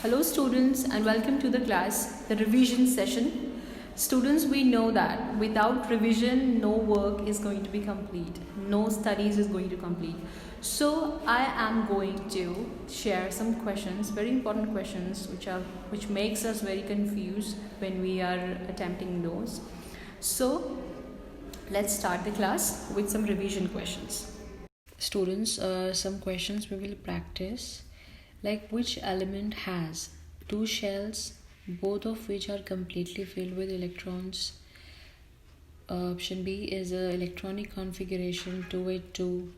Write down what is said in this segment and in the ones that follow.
Hello students and welcome to the class, the revision session. Students, we know that without revision, no work is going to be complete, no studies is going to complete. So I am going to share some questions, very important questions which makes us very confused when we are attempting those. So let's start the class with some revision questions. Students, some questions we will practice, like which element has two shells, both of which are completely filled with electrons. Option B is a electronic configuration 282.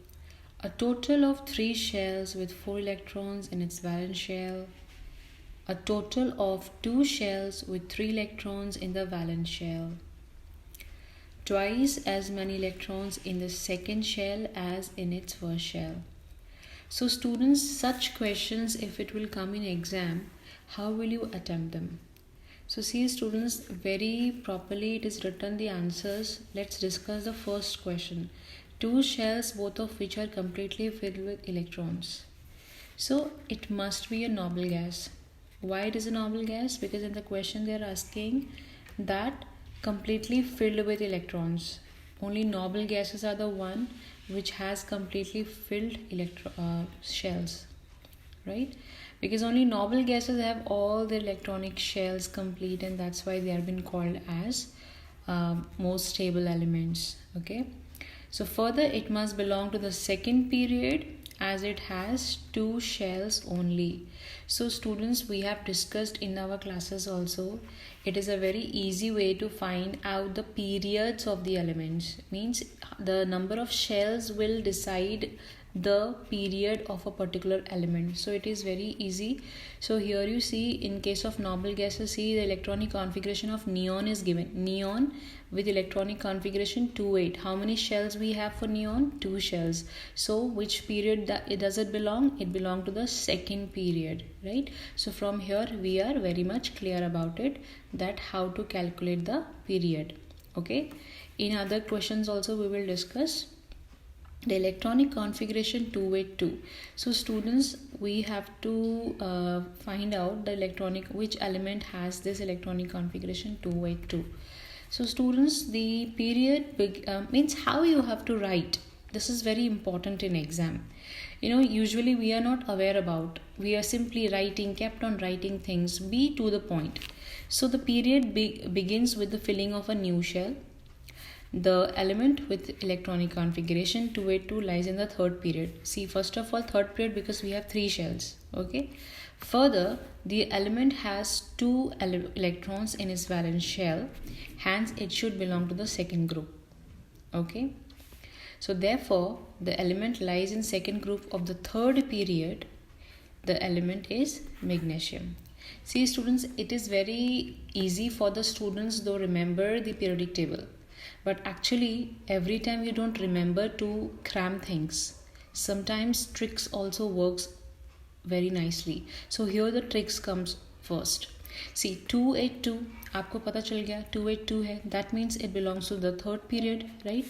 A total of 3 shells with 4 electrons in its valence shell. A total of 2 shells with 3 electrons in the valence shell. Twice as many electrons in the second shell as in its first shell. So students, such questions, if it will come in exam, how will you attempt them? So see students, very properly it is written the answers. Let's discuss the first question. 2 shells, both of which are completely filled with electrons. So it must be a noble gas. Why it is a noble gas? Because in the question they are asking that completely filled with electrons. Only noble gases are the one which has completely filled shells, right? Because only noble gases have all their electronic shells complete, and that's why they have been called as most stable elements. Okay, so further it must belong to the second period as it has 2 shells only. So students, we have discussed in our classes also, it is a very easy way to find out the periods of the elements. Means the number of shells will decide the period of a particular element. So it is very easy. So here you see, in case of noble gases, see the electronic configuration of neon is given. Neon with electronic configuration 28. How many shells we have for neon? 2 shells. So which period does it belong? It belongs to the second period, right? So from here we are very much clear about it, that how to calculate the period. Okay, in other questions also we will discuss the electronic configuration 282. So students, we have to find out the which element has this electronic configuration 282. So students, the period means how you have to write. This is very important in exam. Usually we are not aware about, we are simply writing, kept on writing things. Be to the point. So the period begins with the filling of a new shell. The element with electronic configuration 282 lies in the third period. See, first of all, third period, because we have 3 shells. Okay. Further, the element has 2 electrons in its valence shell. Hence, it should belong to the second group. Okay. So therefore, the element lies in second group of the third period. The element is magnesium. See students, it is very easy for the students though remember the periodic table. But actually, every time you don't remember to cram things. Sometimes tricks also works very nicely. So here the tricks comes first. See, 282, आपको पता चल गया 282 है. That means it belongs to the third period, right?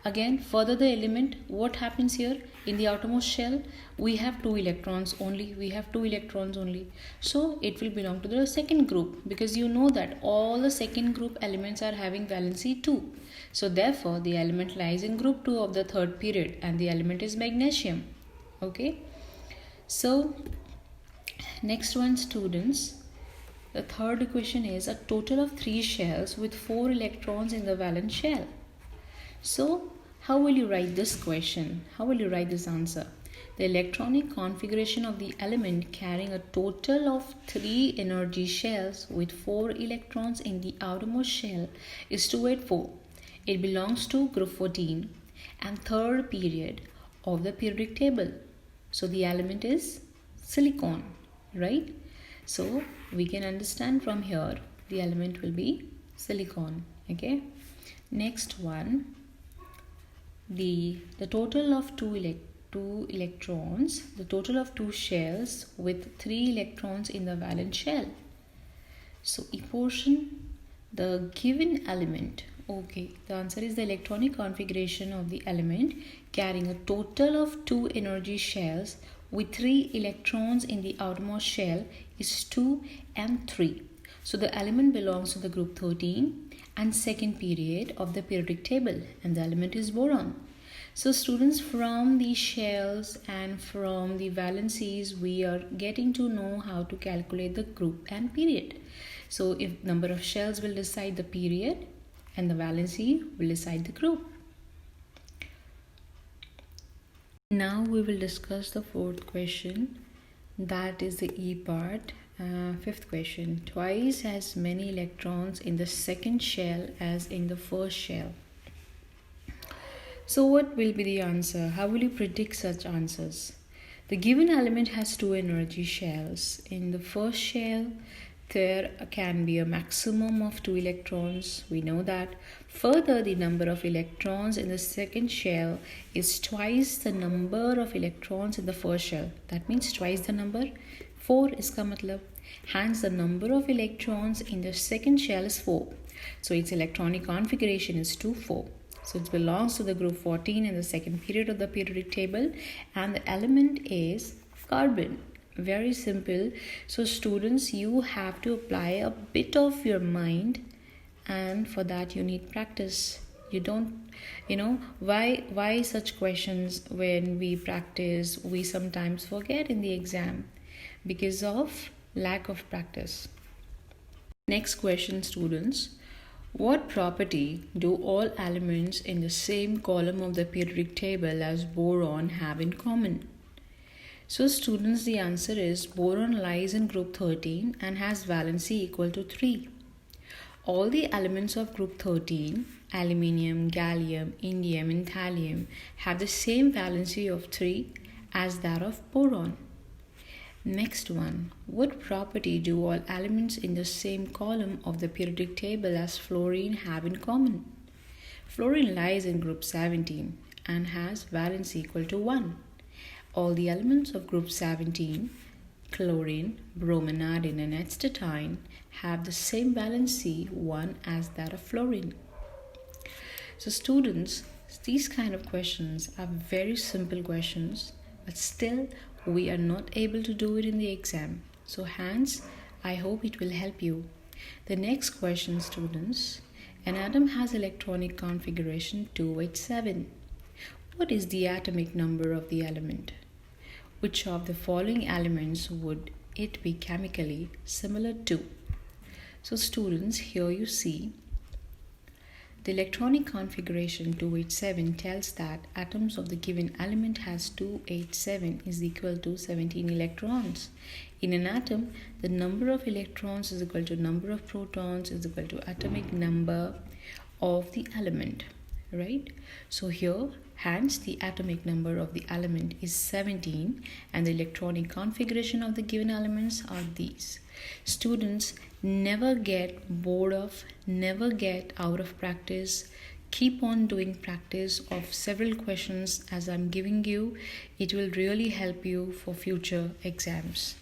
Again, further the element, what happens here? In the outermost shell, we have 2 electrons only. So it will belong to the second group, because you know that all the second group elements are having valency 2. So therefore, the element lies in group 2 of the third period, and the element is magnesium. Okay. So next one, students. The third question is a total of 3 shells with 4 electrons in the valence shell. So how will you write this question? How will you write this answer? The electronic configuration of the element carrying a total of 3 energy shells with 4 electrons in the outermost shell is 284. It belongs to group 14 and third period of the periodic table. So the element is silicon, right? So we can understand from here the element will be silicon. Okay. Next one, the total of 2 electrons, the total of 2 shells with 3 electrons in the valence shell. So equation, the given element. Okay, the answer is the electronic configuration of the element carrying a total of 2 energy shells with 3 electrons in the outermost shell is 2 and 3. So the element belongs to the group 13 and second period of the periodic table, and the element is boron. So students, from the shells and from the valencies, we are getting to know how to calculate the group and period. So if number of shells will decide the period and the valency will decide the group. Now we will discuss the fourth question, that is the E part. Fifth question, twice as many electrons in the second shell as in the first shell. So what will be the answer? How will you predict such answers? The given element has 2 energy shells. In the first shell, there can be a maximum of 2 electrons. We know that. Further, the number of electrons in the second shell is twice the number of electrons in the first shell. That means twice the number. 4 iska matlab. Hence, the number of electrons in the second shell is 4. So its electronic configuration is 2, 4. So it belongs to the group 14 in the second period of the periodic table, and the element is carbon. Very simple. So students, you have to apply a bit of your mind, and for that you need practice. You don't, why such questions? When we practice, we sometimes forget in the exam because of lack of practice. Next question, students. What property do all elements in the same column of the periodic table as boron have in common? So students, the answer is boron lies in group 13 and has valency equal to 3. All the elements of group 13, aluminium, gallium, indium and thallium, have the same valency of 3 as that of boron. Next one, what property do all elements in the same column of the periodic table as fluorine have in common? Fluorine lies in group 17 and has valency equal to 1. All the elements of group 17, chlorine, brominidine and astatine, have the same valency 1 as that of fluorine. So students, these kind of questions are very simple questions, but still we are not able to do it in the exam. So hence, I hope it will help you. The next question, students. An atom has electronic configuration 287. What is the atomic number of the element? Which of the following elements would it be chemically similar to? So students, here you see the electronic configuration 287 tells that atoms of the given element has 287 is equal to 17 electrons. In an atom, the number of electrons is equal to number of protons is equal to atomic number of the element, right? So here, hence the atomic number of the element is 17 and the electronic configuration of the given elements are these. Students, never get bored of, never get out of practice. Keep on doing practice of several questions as I'm giving you. It will really help you for future exams.